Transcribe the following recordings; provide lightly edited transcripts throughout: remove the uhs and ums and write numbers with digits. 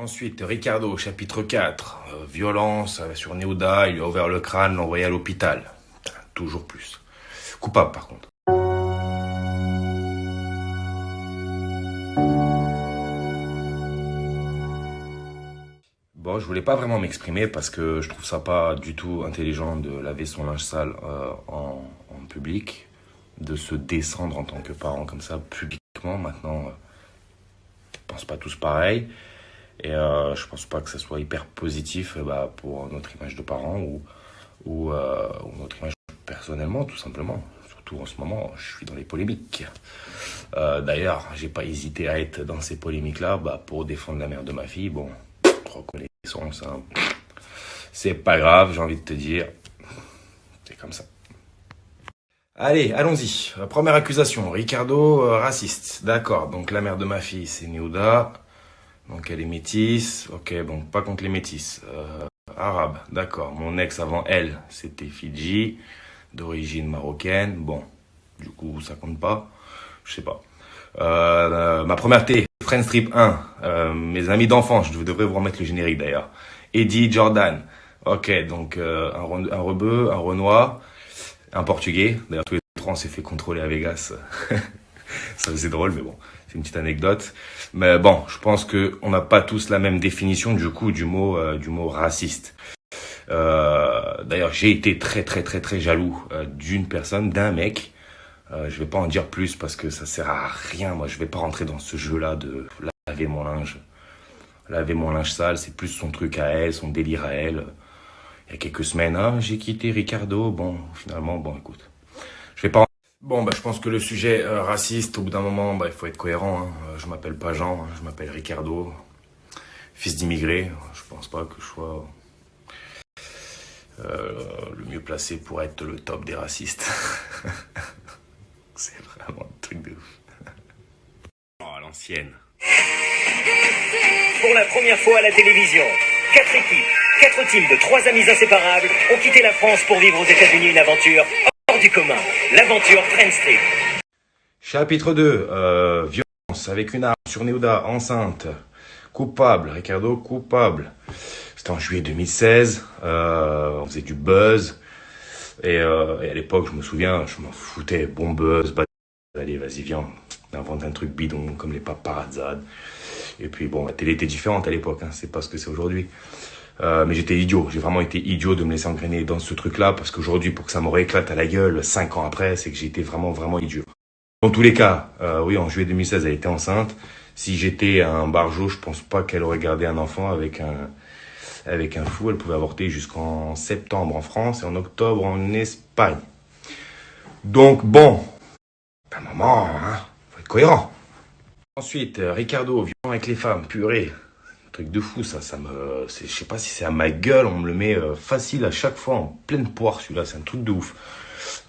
Ensuite, Ricardo, chapitre 4. Violence sur Neouda, il lui a ouvert le crâne, l'a envoyé à l'hôpital. Putain, toujours plus. Coupable par contre. Bon, je voulais pas vraiment m'exprimer parce que je trouve ça pas du tout intelligent de laver son linge sale en public, de se descendre en tant que parent comme ça publiquement. Maintenant, je pense pas tous pareil. Et je pense pas que ça soit hyper positif pour notre image de parents ou notre image personnellement, tout simplement. Surtout en ce moment, je suis dans les polémiques. D'ailleurs, j'ai pas hésité à être dans ces polémiques-là pour défendre la mère de ma fille. Bon, reconnaissance, hein. C'est pas grave, j'ai envie de te dire. C'est comme ça. Allez, allons-y. Première accusation, Ricardo, raciste. D'accord, donc la mère de ma fille, c'est Neouda. Donc elle est métisse. Ok, bon, pas contre les métisses. Arabe, d'accord. Mon ex avant elle, c'était Fidji, d'origine marocaine. Bon, du coup, ça compte pas. Je sais pas. Ma première T, Friends Trip 1. Mes amis d'enfance, je devrais vous remettre le générique d'ailleurs. Eddie, Jordan. Ok, donc un rebeu, un Renoir, un Portugais. D'ailleurs, tous les trois, on s'est fait contrôler à Vegas. Ça faisait drôle, mais bon, c'est une petite anecdote. Mais bon, je pense que on n'a pas tous la même définition du coup du mot raciste. D'ailleurs, j'ai été très très très très jaloux d'une personne, d'un mec. Je vais pas en dire plus parce que ça sert à rien. Moi, je vais pas rentrer dans ce jeu-là de laver mon linge. Laver mon linge sale, c'est plus son truc à elle, son délire à elle. Il y a quelques semaines, j'ai quitté Ricardo. Bon, finalement, bon, écoute, je vais pas. Bon, je pense que le sujet raciste, au bout d'un moment, il faut être cohérent. Hein. Je m'appelle pas Jean, hein, je m'appelle Ricardo, fils d'immigré. Je pense pas que je sois le mieux placé pour être le top des racistes. C'est vraiment un truc de ouf. Oh, à l'ancienne. Pour la première fois à la télévision, 4 équipes, 4 teams de 3 amis inséparables ont quitté la France pour vivre aux États-Unis une aventure hors du commun. L'aventure Friends Trip. Chapitre 2, violence avec une arme sur Neouda, enceinte. Coupable, Ricardo, coupable. C'était en juillet 2016, on faisait du buzz. Et à l'époque, je me souviens, je m'en foutais, bon buzz, allez, vas-y, viens, on invente un truc bidon comme les paparazzades. Et puis bon, la télé était différente à l'époque, hein, c'est pas ce que c'est aujourd'hui. Mais j'étais idiot, j'ai vraiment été idiot de me laisser engrainer dans ce truc-là, parce qu'aujourd'hui, pour que ça me rééclate à la gueule 5 ans après, c'est que j'ai été vraiment, vraiment idiot. Dans tous les cas, oui, en juillet 2016, elle était enceinte. Si j'étais un barjot, je pense pas qu'elle aurait gardé un enfant avec un fou. Elle pouvait avorter jusqu'en septembre en France et en octobre en Espagne. Donc bon, maman, faut être cohérent. Ensuite, Ricardo, violent avec les femmes, purée. Truc de fou, ça je sais pas si c'est à ma gueule, on me le met facile à chaque fois, en pleine poire celui-là, c'est un truc de ouf.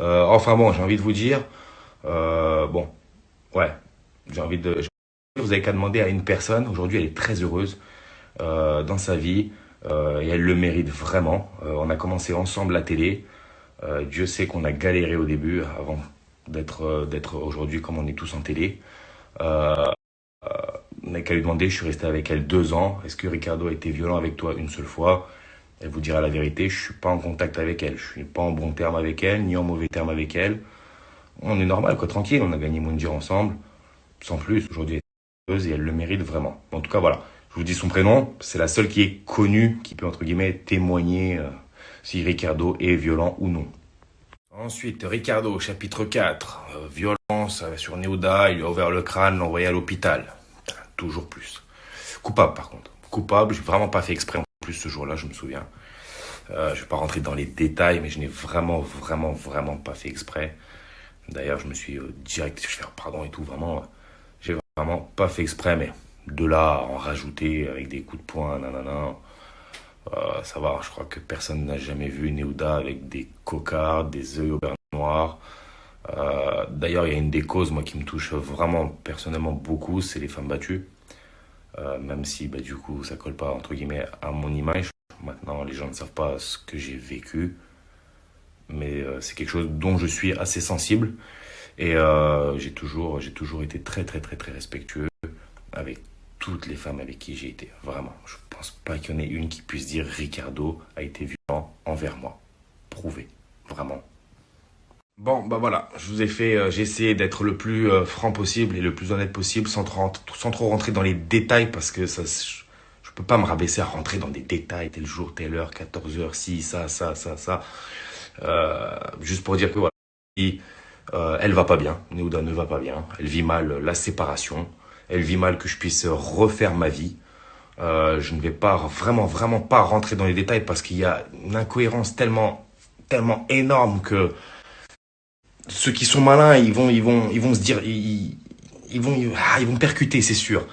Enfin bon, j'ai envie de vous dire, vous avez qu'à demander à une personne, aujourd'hui elle est très heureuse dans sa vie, et elle le mérite vraiment. On a commencé ensemble la télé, Dieu sait qu'on a galéré au début avant d'être aujourd'hui comme on est tous en télé. On n'a qu'à lui demander, je suis resté avec elle 2 ans. Est-ce que Ricardo a été violent avec toi une seule fois? Elle vous dira la vérité, je suis pas en contact avec elle. Je suis pas en bon terme avec elle, ni en mauvais terme avec elle. On est normal, quoi, tranquille, on a gagné Moundir ensemble. Sans plus, aujourd'hui elle est heureuse et elle le mérite vraiment. En tout cas, voilà. Je vous dis son prénom, c'est la seule qui est connue, qui peut, entre guillemets, témoigner si Ricardo est violent ou non. Ensuite, Ricardo, chapitre 4. Violence sur Neouda, il lui a ouvert le crâne, l'a envoyé à l'hôpital. Toujours plus. Coupable par contre. Coupable, j'ai vraiment pas fait exprès en plus ce jour-là, je me souviens. Je vais pas rentrer dans les détails, mais je n'ai vraiment pas fait exprès. D'ailleurs, je me suis direct, je fais pardon et tout, vraiment, j'ai vraiment pas fait exprès, mais de là à en rajouter avec des coups de poing, nanana, ça va, je crois que personne n'a jamais vu Neouda avec des cocards, des œils au beurre noir. D'ailleurs, il y a une des causes, moi, qui me touche vraiment, personnellement, beaucoup, c'est les femmes battues. Même si, du coup, ça colle pas, entre guillemets, à mon image. Maintenant, les gens ne savent pas ce que j'ai vécu. Mais c'est quelque chose dont je suis assez sensible. Et j'ai toujours été très, très, très, très respectueux avec toutes les femmes avec qui j'ai été. Vraiment. Je pense pas qu'il y en ait une qui puisse dire Ricardo a été violent envers moi. Prouvé. Vraiment. Bon, bah voilà, je vous ai fait, j'ai essayé d'être le plus franc possible et le plus honnête possible sans trop rentrer dans les détails parce que je peux pas me rabaisser à rentrer dans des détails, tel jour, telle heure, 14 heures, ci, ça. Juste pour dire que voilà, elle va pas bien, Néouda ne va pas bien, elle vit mal la séparation, elle vit mal que je puisse refaire ma vie. Je ne vais pas vraiment pas rentrer dans les détails parce qu'il y a une incohérence tellement énorme que ceux qui sont malins, ils vont se dire, ils vont percuter, c'est sûr.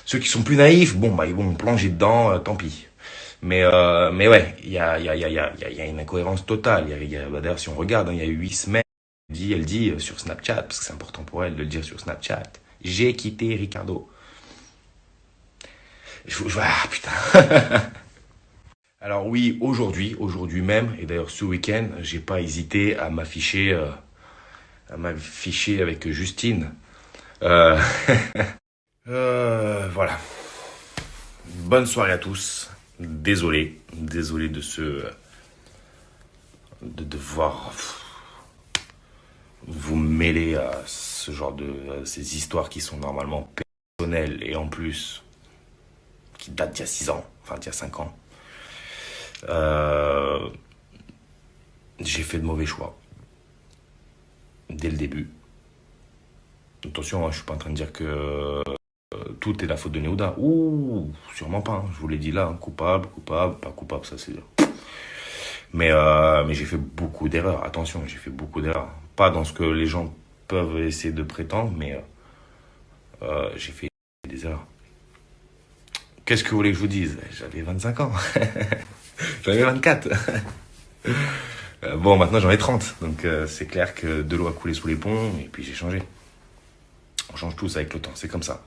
Ceux qui sont plus naïfs, bon, bah, ils vont plonger dedans, tant pis. Mais ouais, il y a une incohérence totale. Bah, d'ailleurs, si on regarde, hein, il y a 8 semaines, elle dit sur Snapchat, parce que c'est important pour elle de le dire sur Snapchat, j'ai quitté Ricardo. Ah, putain. Alors oui, aujourd'hui même, et d'ailleurs ce week-end, j'ai pas hésité à m'afficher avec Justine. Euh, voilà. Bonne soirée à tous. Désolé de devoir vous mêler à ce genre à ces histoires qui sont normalement personnelles et en plus qui datent d'il y a 6 ans, enfin d'il y a 5 ans. J'ai fait de mauvais choix dès le début. Attention, hein, je suis pas en train de dire que tout est la faute de Néouda. Ouh, sûrement pas. Hein. Je vous l'ai dit là, hein. Coupable, pas coupable, ça c'est. Mais j'ai fait beaucoup d'erreurs. Attention, j'ai fait beaucoup d'erreurs. Pas dans ce que les gens peuvent essayer de prétendre, mais j'ai fait des erreurs. Qu'est-ce que vous voulez que je vous dise? J'avais 25 ans. J'en avais 24. Bon, maintenant j'en ai 30. Donc c'est clair que de l'eau a coulé sous les ponts et puis j'ai changé. On change tous avec le temps, c'est comme ça.